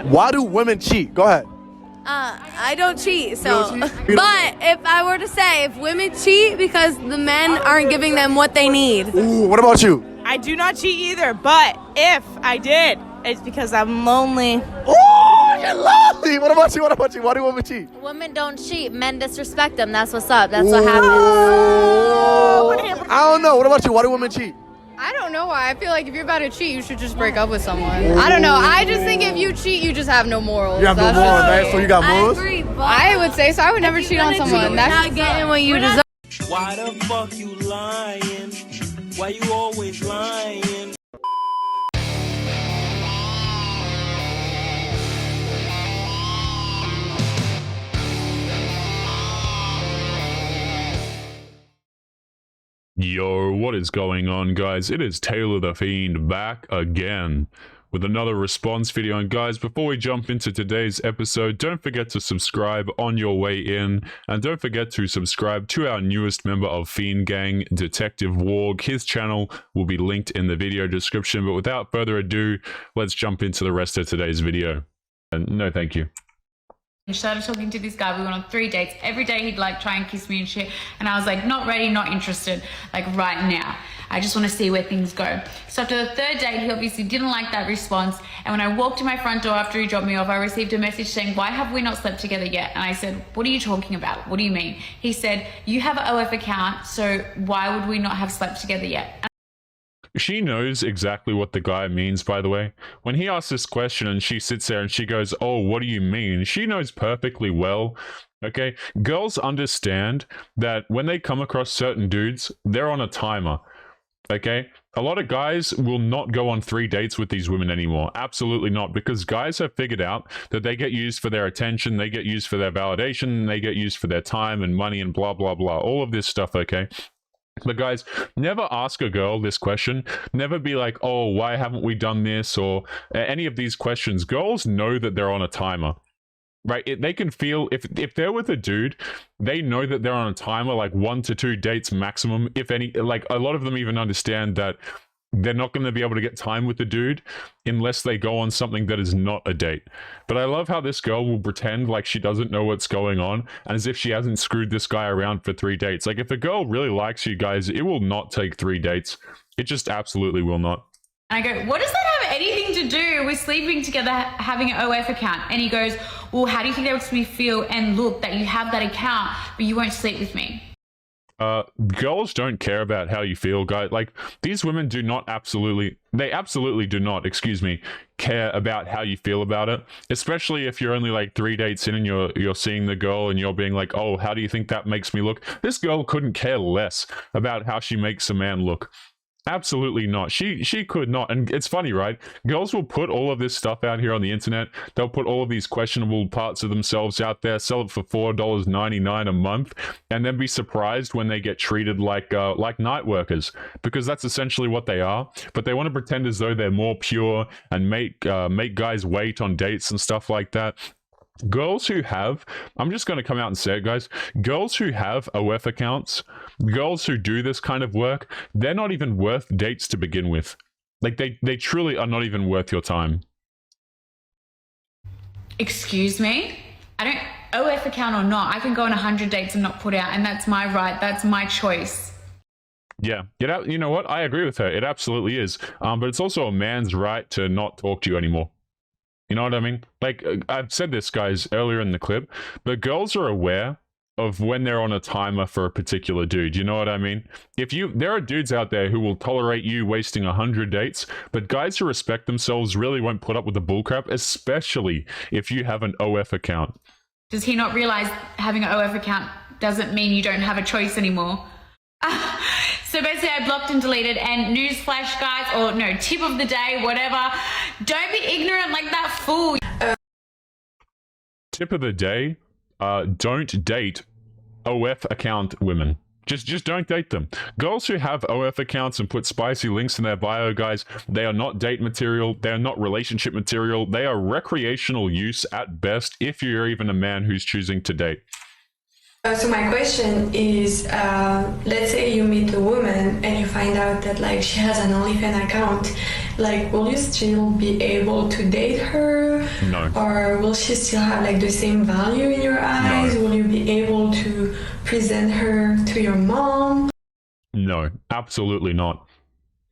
Why do women cheat? Go ahead. I don't cheat, so. You don't cheat? But if I were to say, if women cheat because the men aren't giving them what they need. Ooh, what about you? I do not cheat either, but if I did, it's because I'm lonely. Oh, you're lonely. What about you? What about you? Why do women cheat? Women don't cheat. Men disrespect them. That's what's up. That's what happens. I don't know. What about you? Why do women cheat? I don't know why. I feel like if you're about to cheat, you should just break up with someone. I don't know. I just think if you cheat, you just have no morals. You have no That's morals, just right? me. So you got I morals? agree, but I would say so. I would never cheat on someone. That's not getting what you deserve. Why the fuck you lying? Why you always lying? Yo, what is going on, guys? It is Taylor The Fiend back again with another response video. And guys, before we jump into today's episode, don't forget to subscribe on your way in, and don't forget to subscribe to our newest member of Fiend Gang, Detective Warg. His channel will be linked in the video description. But without further ado, let's jump into the rest of today's video. And no, thank you. I started talking to this guy. We went on 3 dates. Every day he'd like try and kiss me and shit. And I was like, not ready, not interested, like right now. I just want to see where things go. So after the 3rd date, he obviously didn't like that response. And when I walked to my front door after he dropped me off, I received a message saying, why have we not slept together yet? And I said, what are you talking about? What do you mean? He said, you have an OF account, so why would we not have slept together yet? She knows exactly what the guy means, by the way. When he asks this question and she sits there and she goes, oh, what do you mean? She knows perfectly well, okay? Girls understand that when they come across certain dudes, they're on a timer, okay? A lot of guys will not go on 3 dates with these women anymore. Absolutely not, because guys have figured out that they get used for their attention, they get used for their validation, they get used for their time and money and blah, blah, blah. All of this stuff, okay? But guys, never ask a girl this question. Never be like, oh, why haven't we done this? Or any of these questions. Girls know that they're on a timer, right? They can feel, if they're with a dude, they know that they're on a timer, like 1 to 2 dates maximum. If any, like a lot of them even understand that they're not going to be able to get time with the dude unless they go on something that is not a date. But I love how this girl will pretend like she doesn't know what's going on, and as if she hasn't screwed this guy around for 3 dates. Like, if a girl really likes you guys, it will not take 3 dates. It just absolutely will not. And I go, what does that have anything to do with sleeping together, having an OF account? And he goes, well, how do you think that makes me feel and look that you have that account, but you won't sleep with me? Girls don't care about how you feel, guys. Like, these women do not they absolutely do not, excuse me, care about how you feel about it. Especially if you're only like 3 dates in and you're seeing the girl and you're being like, oh, how do you think that makes me look? This girl couldn't care less about how she makes a man look. Absolutely not. She could not. And it's funny, right? Girls will put all of this stuff out here on the internet. They'll put all of these questionable parts of themselves out there, sell it for $4.99 a month, and then be surprised when they get treated like night workers, because that's essentially what they are. But they want to pretend as though they're more pure and make guys wait on dates and stuff like that. Girls who have, I'm just going to come out and say it, guys, girls who have OF accounts, girls who do this kind of work, they're not even worth dates to begin with. Like, they truly are not even worth your time. Excuse me? I don't, OF account or not, I can go on 100 dates and not put out, and that's my right, that's my choice. Yeah, you know what? I agree with her. It absolutely is. But it's also a man's right to not talk to you anymore. You know what I mean? Like, I've said this, guys, earlier in the clip, but girls are aware of when they're on a timer for a particular dude. You know what I mean? There are dudes out there who will tolerate you wasting 100 dates, but guys who respect themselves really won't put up with the bullcrap, especially if you have an OF account. Does he not realize having an OF account doesn't mean you don't have a choice anymore? So basically I blocked and deleted, and newsflash, guys, or no, tip of the day, whatever, don't be ignorant like that fool. Tip of the day, don't date OF account women. Just don't date them. Girls who have OF accounts and put spicy links in their bio, guys, they are not date material, they are not relationship material, they are recreational use at best, if you're even a man who's choosing to date. So my question is, let's say you meet a woman and you find out that like she has an OnlyFans account, Like, will you still be able to date her? No. Or will she still have like the same value in your eyes? No. Will you be able to present her to your mom? No, absolutely not.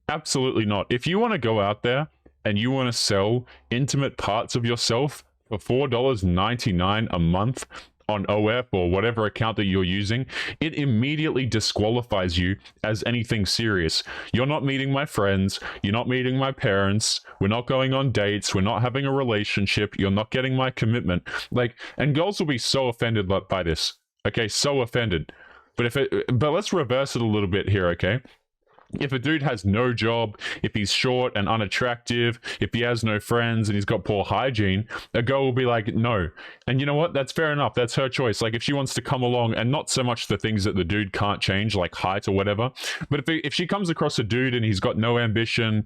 Absolutely not. If you want to go out there and you want to sell intimate parts of yourself for $4.99 a month on OF or whatever account that you're using, it immediately disqualifies you as anything serious. You're not meeting my friends. You're not meeting my parents. We're not going on dates. We're not having a relationship. You're not getting my commitment. Like, and girls will be so offended by this. Okay, so offended. But let's reverse it a little bit here, okay? If a dude has no job, if he's short and unattractive, if he has no friends and he's got poor hygiene, a girl will be like, no. And you know what? That's fair enough. That's her choice. Like, if she wants to come along, and not so much the things that the dude can't change, like height or whatever, but if she comes across a dude and he's got no ambition,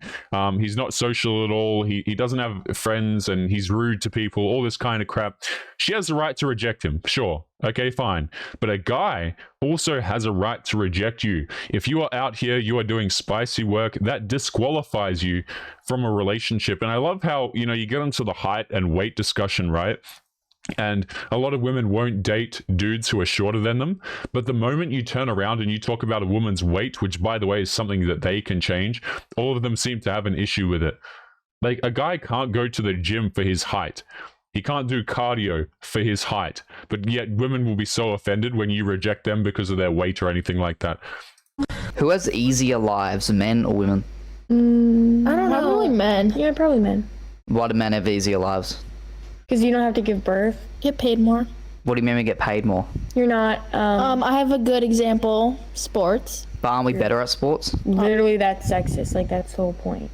he's not social at all, he doesn't have friends, and he's rude to people, all this kind of crap, she has the right to reject him, sure. Okay, fine. But a guy also has a right to reject you. If you are out here, you are doing spicy work, that disqualifies you from a relationship. And I love how, you know, you get into the height and weight discussion, right? And a lot of women won't date dudes who are shorter than them. But the moment you turn around and you talk about a woman's weight, which by the way is something that they can change, all of them seem to have an issue with it. Like, a guy can't go to the gym for his height. He can't do cardio for his height, but yet women will be so offended when you reject them because of their weight or anything like that. Who has easier lives, men or women? I don't know. Probably men. Yeah, probably men. Why do men have easier lives? Because you don't have to give birth. Get paid more. What do you mean we get paid more? You're not. I have a good example. Sports. But aren't we better at sports? Literally, that's sexist. Like, that's the whole point.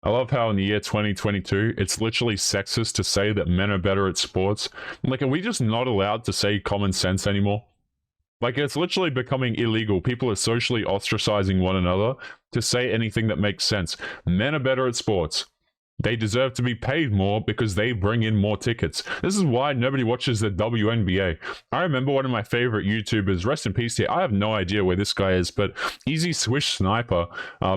I love how in the year 2022, it's literally sexist to say that men are better at sports. Like, are we just not allowed to say common sense anymore? Like, it's literally becoming illegal. People are socially ostracizing one another to say anything that makes sense. Men are better at sports. They deserve to be paid more because they bring in more tickets. This is why nobody watches the WNBA. I remember one of my favorite YouTubers, rest in peace here, I have no idea where this guy is, but Easy Swish Sniper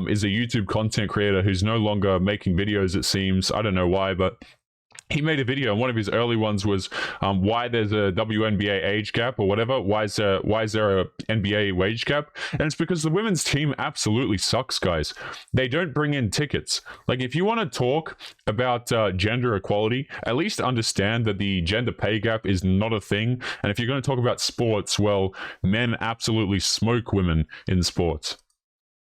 is a YouTube content creator who's no longer making videos, it seems. I don't know why, but he made a video, and one of his early ones was why there's a WNBA age gap or whatever. Why is there a NBA wage gap? And it's because the women's team absolutely sucks, guys. They don't bring in tickets. Like, if you want to talk about gender equality, at least understand that the gender pay gap is not a thing. And if you're going to talk about sports, well, men absolutely smoke women in sports.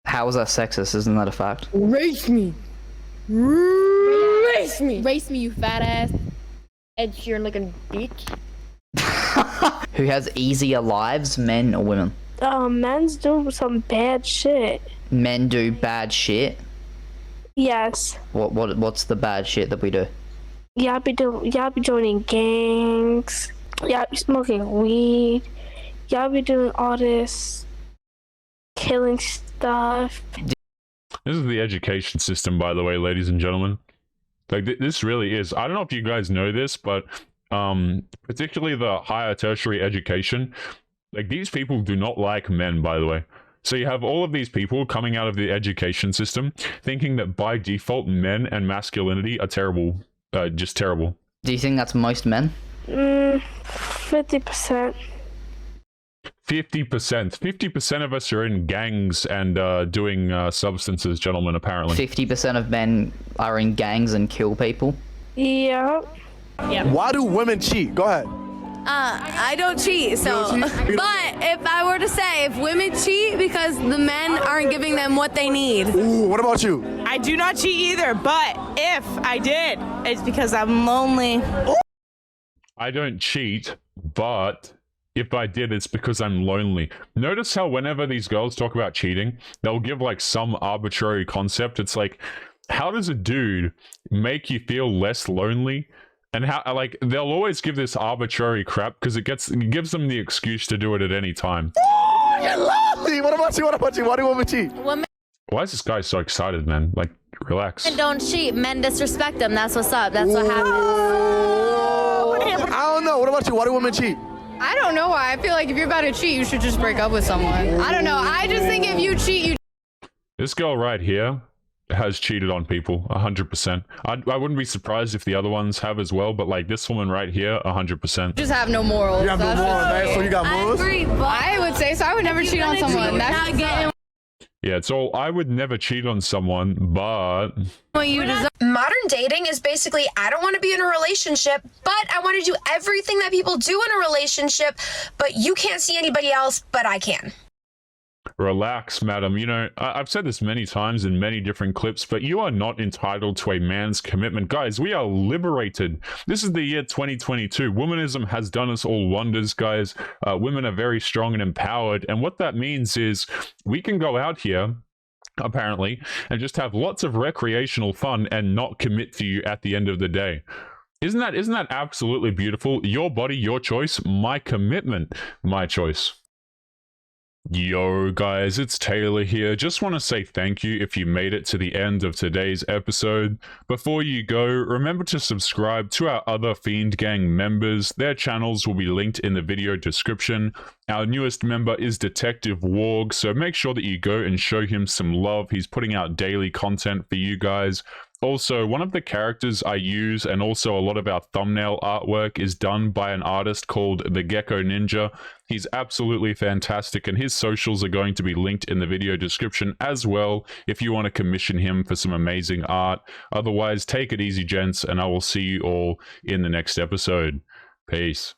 How is that sexist? Isn't that a fact? Race me. Race me. Race me, you fat ass. Ed Sheeran looking bitch. Who has easier lives, men or women? Men's do some bad shit. Men do bad shit? Yes. What's the bad shit that we do? Y'all be joining gangs. Y'all be smoking weed. Y'all be doing all this killing stuff. This is the education system, by the way, ladies and gentlemen. Like, this really is. I don't know if you guys know this, but particularly the higher tertiary education, like, these people do not like men, by the way. So you have all of these people coming out of the education system thinking that by default men and masculinity are terrible, just terrible. Do you think that's most men? 50%. 50%. 50% of us are in gangs and doing substances, gentlemen, apparently. 50% of men are in gangs and kill people? Yeah. Why do women cheat? Go ahead. I don't cheat, so. You don't cheat? But if I were to say, if women cheat because the men aren't giving them what they need. Ooh, what about you? I do not cheat either, but if I did, it's because I'm lonely. I don't cheat, but if I did, it's because I'm lonely. Notice how whenever these girls talk about cheating, they'll give like some arbitrary concept. It's like, how does a dude make you feel less lonely? And how, like, they'll always give this arbitrary crap because it gives them the excuse to do it at any time. Oh, you're lonely. What about you? What about you? Why do women cheat? Women Why is this guy so excited, man? Like, relax. don't cheat. Men disrespect them. That's what's up. That's what happens. I don't know. What about you? Why do women cheat? I don't know why. I feel like if you're about to cheat, you should just break up with someone. I don't know. I just think if you cheat, you This girl right here has cheated on people 100%. I wouldn't be surprised if the other ones have as well, but like this woman right here, 100%. Just have no morals. You have no morals, right? So you got morals? I would say so. I would never cheat on someone. That's Yeah, it's all, I would never cheat on someone, but Modern dating is basically, I don't want to be in a relationship, but I want to do everything that people do in a relationship, but you can't see anybody else, but I can. relax, madam. You know, I've said this many times in many different clips, but you are not entitled to a man's commitment. Guys, we are liberated. This is the year 2022. Womanism has done us all wonders, guys. Women are very strong and empowered. And what that means is we can go out here, apparently, and just have lots of recreational fun and not commit to you at the end of the day. Isn't that absolutely beautiful? Your body, your choice, my commitment, my choice. Yo guys, it's Taylor here. Just want to say thank you if you made it to the end of today's episode. Before you go, remember to subscribe to our other Fiend Gang members. Their channels will be linked in the video description. Our newest member is Detective Warg, so make sure that you go and show him some love. He's putting out daily content for you guys. Also, one of the characters I use and also a lot of our thumbnail artwork is done by an artist called The Gecko Ninja. He's absolutely fantastic, and his socials are going to be linked in the video description as well if you want to commission him for some amazing art. Otherwise, take it easy, gents, and I will see you all in the next episode. Peace.